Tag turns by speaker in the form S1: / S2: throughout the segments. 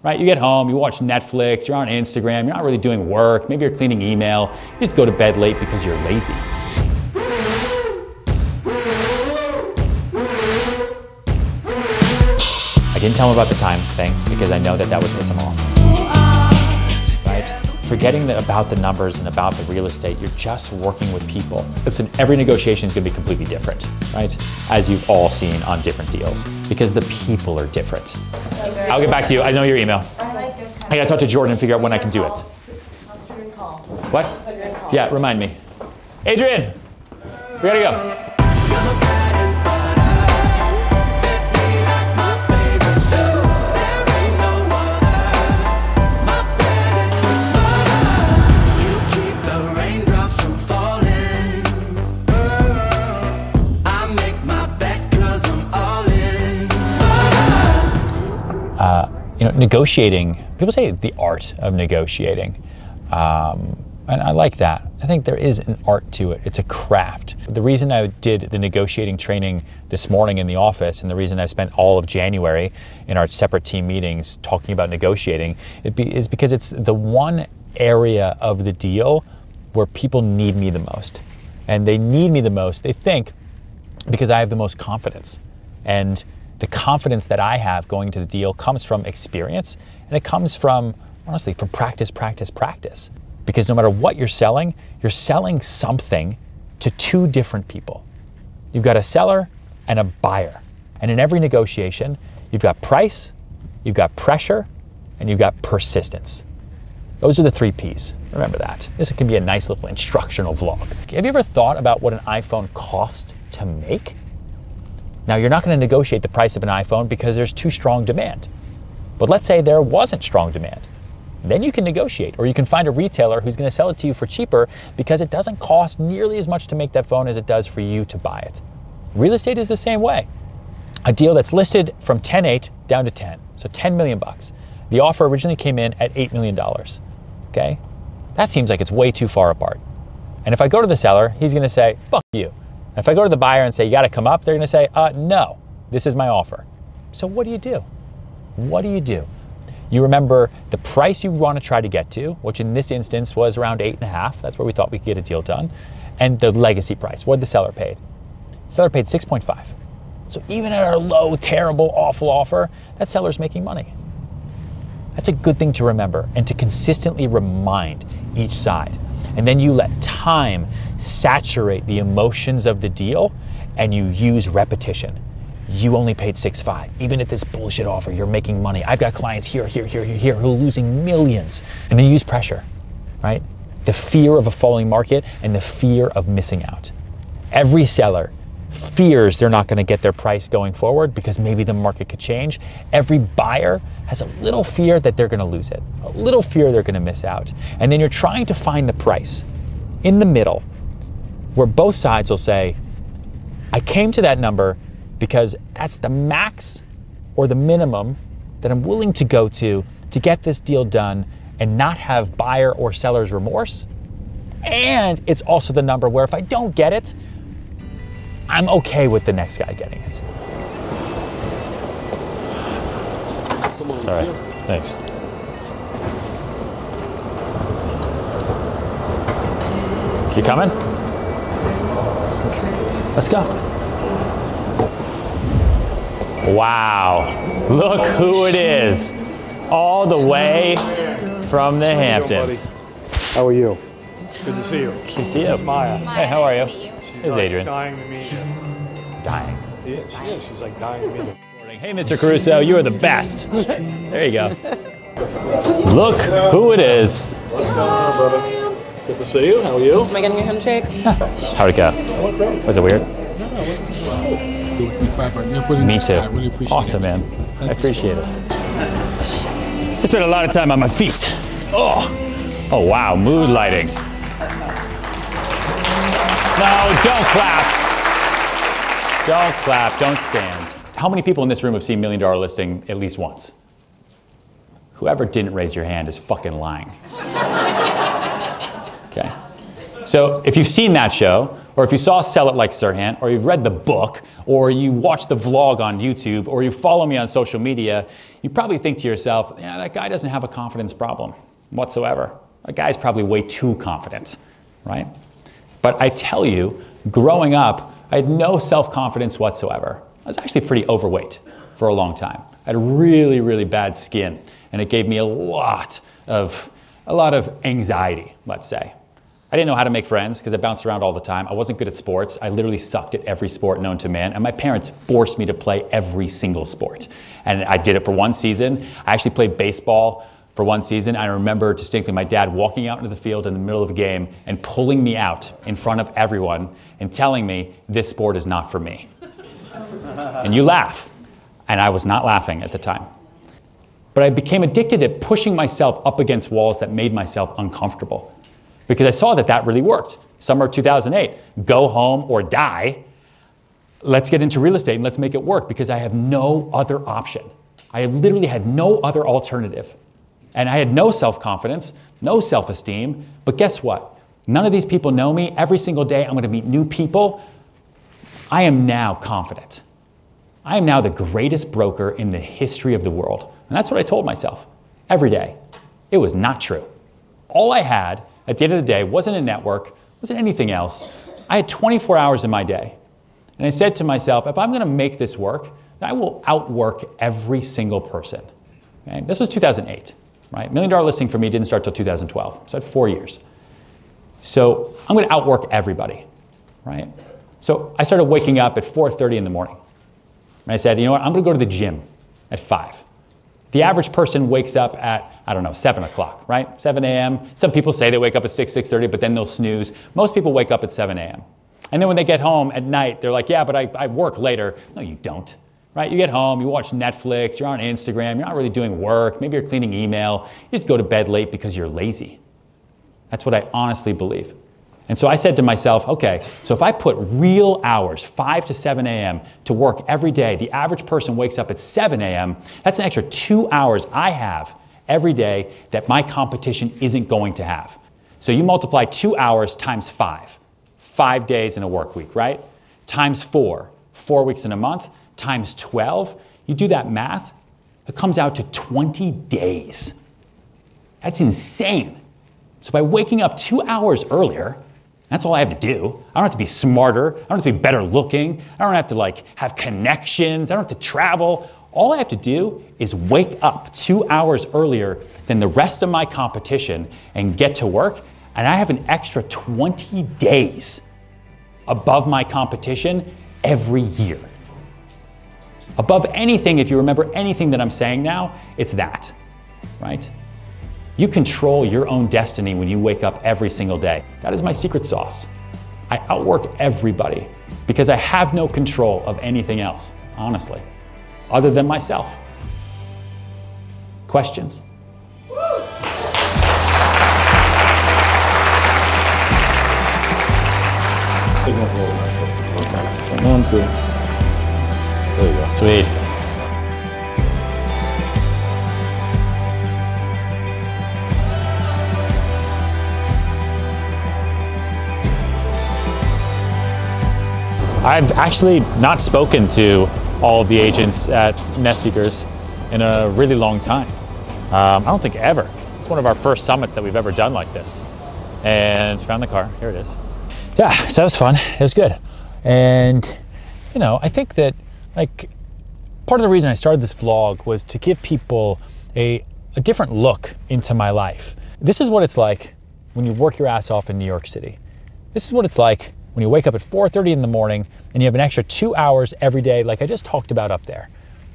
S1: right? You get home, you watch Netflix, you're on Instagram, you're not really doing work, maybe you're cleaning email, you just go to bed late because you're lazy. I didn't tell him about the time thing because I know that that would piss him off, right? Forgetting about the numbers and about the real estate, you're just working with people. Listen, every negotiation is gonna be completely different, right? As you've all seen on different deals, because the people are different. I'll get back to you, I know your email. I gotta talk to Jordan and figure out when I can do it. What? Yeah, remind me. Adrian, we gotta go. You know, negotiating, people say the art of negotiating, and I like that. I think there is an art to it. It's a craft. The reason I did the negotiating training this morning in the office, and the reason I spent all of January in our separate team meetings talking about negotiating is because it's the one area of the deal where people need me the most. And they need me the most, they think, because I have the most confidence. And the confidence that I have going to the deal comes from experience, and it comes from, honestly, from practice, practice, practice. Because no matter what you're selling something to two different people. You've got a seller and a buyer. And in every negotiation, you've got price, you've got pressure, and you've got persistence. Those are the 3 Ps. Remember that. This can be a nice little instructional vlog. Have you ever thought about what an iPhone costs to make? Now, you're not going to negotiate the price of an iPhone because there's too strong demand. But let's say there wasn't strong demand. Then you can negotiate, or you can find a retailer who's going to sell it to you for cheaper because it doesn't cost nearly as much to make that phone as it does for you to buy it. Real estate is the same way. A deal that's listed from 10.8 down to 10, so 10 million bucks. The offer originally came in at $8 million, okay? That seems like it's way too far apart. And if I go to the seller, he's going to say, fuck you. If I go to the buyer and say, you got to come up, they're going to say, no, this is my offer. So what do you do? What do you do? You remember the price you want to try to get to, which in this instance was around 8.5. That's where we thought we could get a deal done. And the legacy price, what the seller paid. The seller paid 6.5. So even at our low, terrible, awful offer, that seller's making money. That's a good thing to remember and to consistently remind each side. And then you let time saturate the emotions of the deal, and you use repetition. You only paid 6.5. Even at this bullshit offer, you're making money. I've got clients here who are losing millions. And then you use pressure, right? The fear of a falling market and the fear of missing out. Every seller fears they're not going to get their price going forward because maybe the market could change. Every buyer has a little fear that they're going to lose it, a little fear they're going to miss out. And then you're trying to find the price in the middle where both sides will say, I came to that number because that's the max or the minimum that I'm willing to go to get this deal done and not have buyer or seller's remorse. And it's also the number where if I don't get it, I'm okay with the next guy getting it.
S2: Come on,
S1: all right, thanks. You coming? Let's go. Wow, look who it is. All the way from the Hamptons.
S2: How are you? Good to see you.
S1: Good to see you.
S2: This is Maya.
S1: Hey, how are you?
S2: She's
S1: This is Adrian.
S2: Dying to meet you.
S1: Dying.
S2: Yeah, she is. She's like dying to meet you.
S1: Hey, Mr. Caruso, you are the best. There you go. Look who it is.
S2: What's going on, brother? Good to see you. How are you?
S3: Am I getting a handshake?
S1: How'd it go? Was it weird? Me too.
S4: I really appreciate
S1: awesome,
S4: it.
S1: man. I appreciate it. I spent a lot of time on my feet. Oh wow, mood lighting. No, don't clap. Don't clap, don't stand. How many people in this room have seen $1 Million Listing at least once? Whoever didn't raise your hand is fucking lying. Okay. So if you've seen that show, or if you saw Sell It Like Serhant, or you've read the book, or you watch the vlog on YouTube, or you follow me on social media, you probably think to yourself, yeah, that guy doesn't have a confidence problem whatsoever. That guy's probably way too confident, right? But I tell you, growing up, I had no self-confidence whatsoever. I was actually pretty overweight for a long time. I had really, really bad skin, and it gave me a lot of anxiety, let's say. I didn't know how to make friends because I bounced around all the time. I wasn't good at sports. I literally sucked at every sport known to man, and my parents forced me to play every single sport. And I did it for one season. I actually played baseball for one season. I remember distinctly my dad walking out into the field in the middle of a game and pulling me out in front of everyone and telling me, this sport is not for me. And you laugh. And I was not laughing at the time. But I became addicted at pushing myself up against walls that made myself uncomfortable. Because I saw that that really worked. Summer 2008, go home or die. Let's get into real estate and let's make it work because I have no other option. I have literally had no other alternative. And I had no self-confidence, no self-esteem, but guess what? None of these people know me. Every single day I'm going to meet new people. I am now confident. I am now the greatest broker in the history of the world. And that's what I told myself every day. It was not true. All I had at the end of the day wasn't a network, wasn't anything else. I had 24 hours in my day. And I said to myself, if I'm going to make this work, then I will outwork every single person. Okay? This was 2008. Right? $1 Million Listing for me didn't start till 2012, so I had 4 years. So I'm going to outwork everybody, right? So I started waking up at 4:30 in the morning. And I said, you know what, I'm going to go to the gym at 5. The average person wakes up at, I don't know, 7 o'clock, right? 7 a.m. Some people say they wake up at 6:30, but then they'll snooze. Most people wake up at 7 a.m. And then when they get home at night, they're like, yeah, but I work later. No, you don't. Right? You get home, you watch Netflix, you're on Instagram, you're not really doing work, maybe you're cleaning email, you just go to bed late because you're lazy. That's what I honestly believe. And so I said to myself, okay, so if I put real hours, 5 to 7 a.m. to work every day, the average person wakes up at 7 a.m., that's an extra 2 hours I have every day that my competition isn't going to have. So you multiply 2 hours times 5, 5 days in a work week, right? Times 4 weeks in a month, times 12, you do that math, it comes out to 20 days. That's insane. So by waking up 2 hours earlier, that's all I have to do. I don't have to be smarter. I don't have to be better looking. I don't have to have connections. I don't have to travel. All I have to do is wake up 2 hours earlier than the rest of my competition and get to work, and I have an extra 20 days above my competition every year. Above anything, if you remember anything that I'm saying now, it's that, right? You control your own destiny when you wake up every single day. That is my secret sauce. I outwork everybody because I have no control of anything else, honestly, other than myself. Questions?
S3: One, two. There you go.
S1: Sweet. I've actually not spoken to all of the agents at Nest Seekers in a really long time. I don't think ever. It's one of our first summits that we've ever done like this. And found the car, here it is. Yeah, so that was fun, it was good. And you know, I think that part of the reason I started this vlog was to give people a different look into my life. This is what it's like when you work your ass off in New York City. This is what it's like when you wake up at 4:30 in the morning and you have an extra 2 hours every day like I just talked about up there.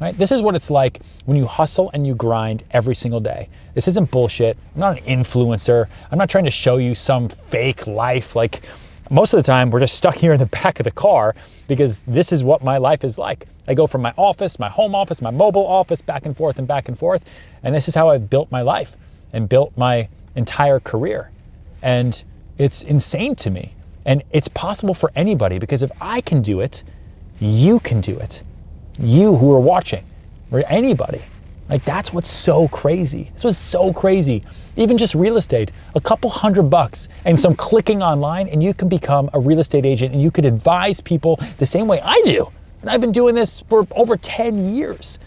S1: Right? This is what it's like when you hustle and you grind every single day. This isn't bullshit. I'm not an influencer. I'm not trying to show you some fake life. Most of the time, we're just stuck here in the back of the car because this is what my life is like. I go from my office, my home office, my mobile office, back and forth, and this is how I've built my life and built my entire career. And it's insane to me. And it's possible for anybody because if I can do it, you can do it. You who are watching, or anybody. Like, that's what's so crazy. That's what's so crazy. Even just real estate, a couple $100 and some clicking online, and you can become a real estate agent, and you could advise people the same way I do. And I've been doing this for over 10 years.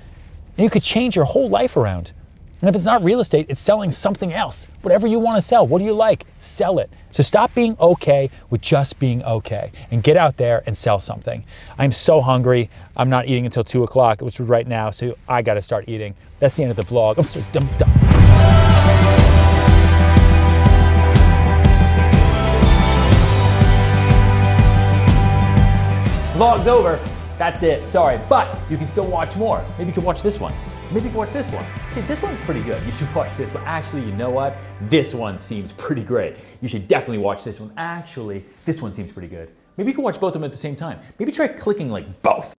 S1: And you could change your whole life around. And if it's not real estate, it's selling something else. Whatever you want to sell, what do you like? Sell it. So stop being okay with just being okay and get out there and sell something. I'm so hungry. I'm not eating until 2 o'clock, which is right now, so I got to start eating. That's the end of the vlog. I'm so done. Vlog's over. That's it. Sorry, but you can still watch more. Maybe you can watch this one. Maybe you can watch this one. See, this one's pretty good. You should watch this one. Actually, you know what? This one seems pretty great. You should definitely watch this one. Actually, this one seems pretty good. Maybe you can watch both of them at the same time. Maybe try clicking like both.